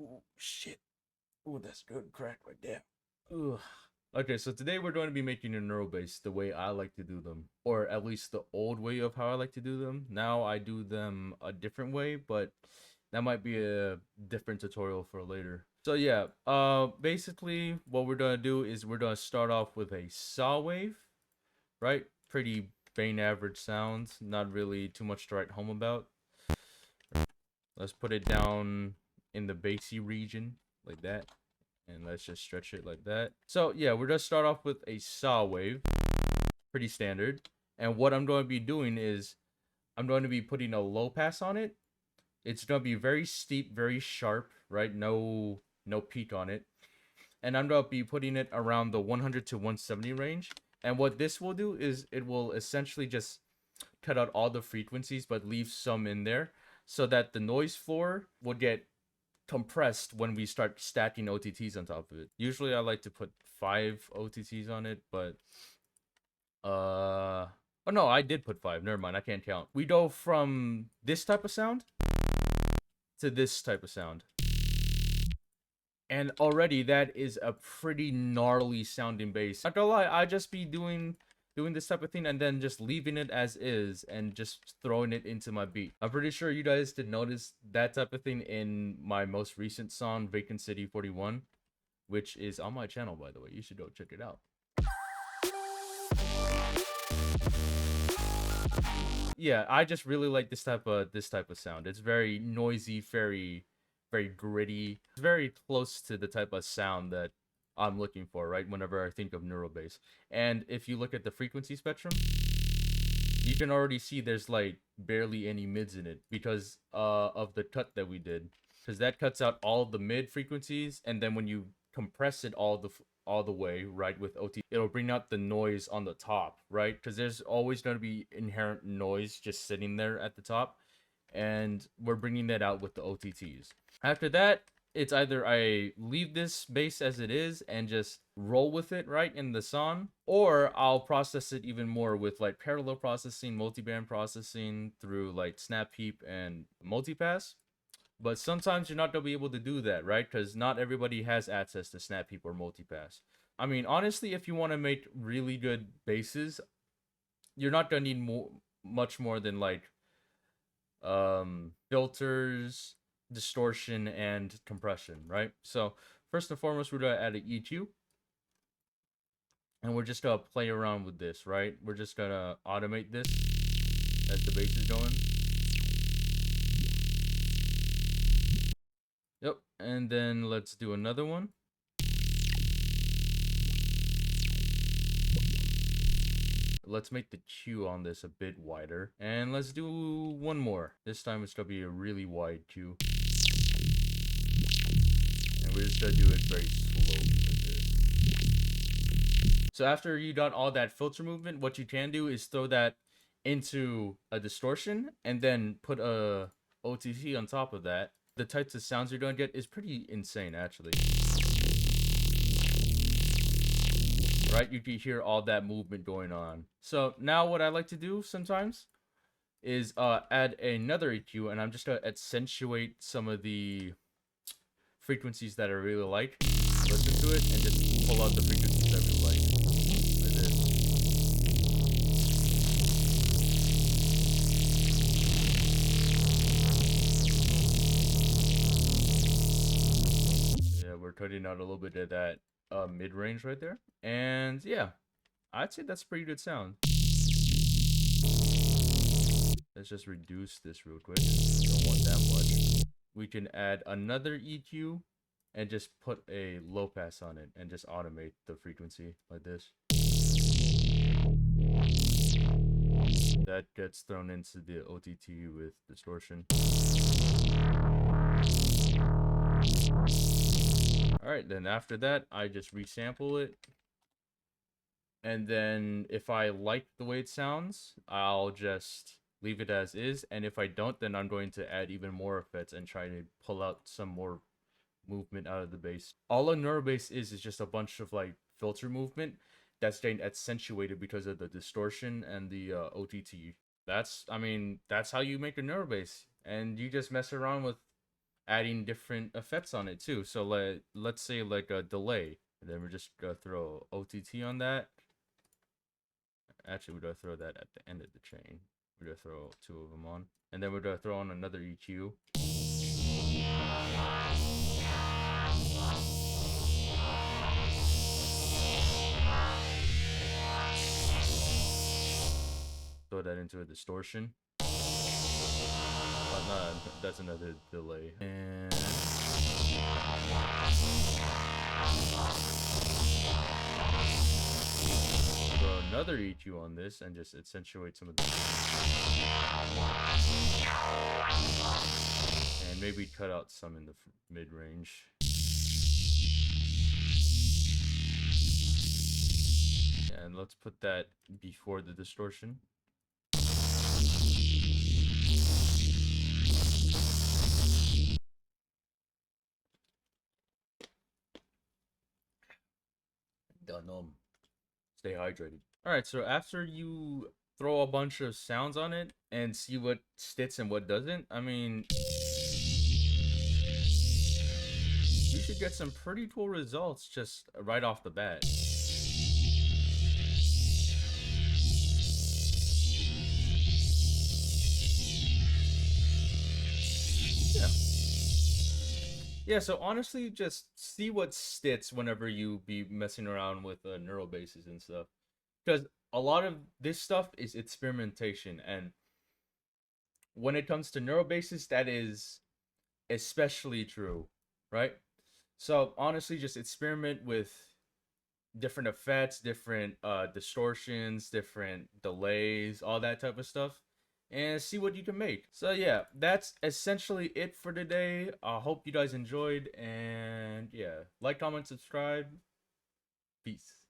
Ooh, shit. Ooh, that's good crack right there. Ugh. Okay, so today we're going to be making a neuro bass the way I like to do them, or at least the old way of how I like to do them. Now I do them a different way, but that might be a different tutorial for later. So yeah, basically what we're gonna do is we're gonna start off with a saw wave, right? Pretty bane average sounds, not really too much to write home about. Let's put it down in the bassy region like that. And let's just stretch it like that. So yeah, we're gonna start off with a saw wave, pretty standard. And what I'm going to be doing is I'm going to be putting a low pass on it. It's gonna be very steep, very sharp, right? No peak on it. And I'm gonna be putting it around the 100 to 170 range. And what this will do is it will essentially just cut out all the frequencies but leave some in there so that the noise floor will get compressed when we start stacking OTTs on top of it. Usually I like to put 5 OTTs on it, but oh no, I did put 5. Never mind, I can't count. We go from this type of sound to this type of sound. And already that is a pretty gnarly sounding bass. Not gonna lie, I just be doing this type of thing and then just leaving it as is and just throwing it into my beat. I'm pretty sure you guys did notice that type of thing in my most recent song, Vacant City 41, which is on my channel, by the way. You should go check it out. Yeah, I just really like this type of sound. It's very noisy, very gritty. It's very close to the type of sound that I'm looking for, right? Whenever I think of neuro bass. And if you look at the frequency spectrum, you can already see there's like barely any mids in it because of the cut that we did. Because that cuts out all of the mid frequencies, and then when you compress it all the way, right, with OT, it'll bring out the noise on the top, right? Because there's always going to be inherent noise just sitting there at the top, and we're bringing that out with the OTTs. After that, it's either I leave this bass as it is and just roll with it right in the song, or I'll process it even more with like parallel processing, multiband processing through like snap heap and multipass. But sometimes you're not gonna be able to do that, right? Because not everybody has access to snap heap or multipass. I mean, honestly, if you want to make really good basses, you're not gonna need much more than like filters, distortion, and compression, right? So first and foremost, we're gonna add an EQ, and we're just gonna play around with this, right? We're just gonna automate this as the bass is going. Yep, and then let's do another one. Let's make the Q on this a bit wider. And let's do one more. This time it's gonna be a really wide Q. And we're just gonna do it very slowly like this. So after you got all that filter movement, what you can do is throw that into a distortion and then put a OTT on top of that. The types of sounds you're gonna get is pretty insane, actually. Right, you can hear all that movement going on. So now what I like to do sometimes is add another EQ, and I'm just gonna accentuate some of the frequencies that I really like. Listen to it and just pull out the frequencies I really like. Like this. Yeah, we're cutting out a little bit of that mid-range right there. And yeah, I'd say that's a pretty good sound. Let's just reduce this real quick. Don't want that much. We can add another EQ and just put a low pass on it and just automate the frequency like this. That gets thrown into the OTT with distortion. Alright, then after that, I just resample it. And then if I like the way it sounds, I'll just leave it as is. And if I don't, then I'm going to add even more effects and try to pull out some more movement out of the bass. All a neuro bass is just a bunch of like filter movement that's getting accentuated because of the distortion and the OTT. That's how you make a neuro bass. And you just mess around with adding different effects on it too. So let's say like a delay, and then we're just gonna throw OTT on that. Actually, we're gonna throw that at the end of the chain. We're gonna throw 2 of them on, and then we're gonna throw on another EQ. Throw that into a distortion. Oh, no, that's another delay. And throw another EQ on this and just accentuate some of the. And maybe cut out some in the mid-range. And let's put that before the distortion. Done. Stay hydrated. Alright, so after you throw a bunch of sounds on it and see what sticks and what doesn't, I mean, you should get some pretty cool results just right off the bat. Yeah, so honestly, just see what sticks whenever you be messing around with neural bases and stuff. Because a lot of this stuff is experimentation. And when it comes to neural bases, that is especially true, right? So honestly, just experiment with different effects, different distortions, different delays, all that type of stuff, and see what you can make. So yeah, that's essentially it for today. I hope you guys enjoyed, and yeah, like, comment, subscribe. Peace.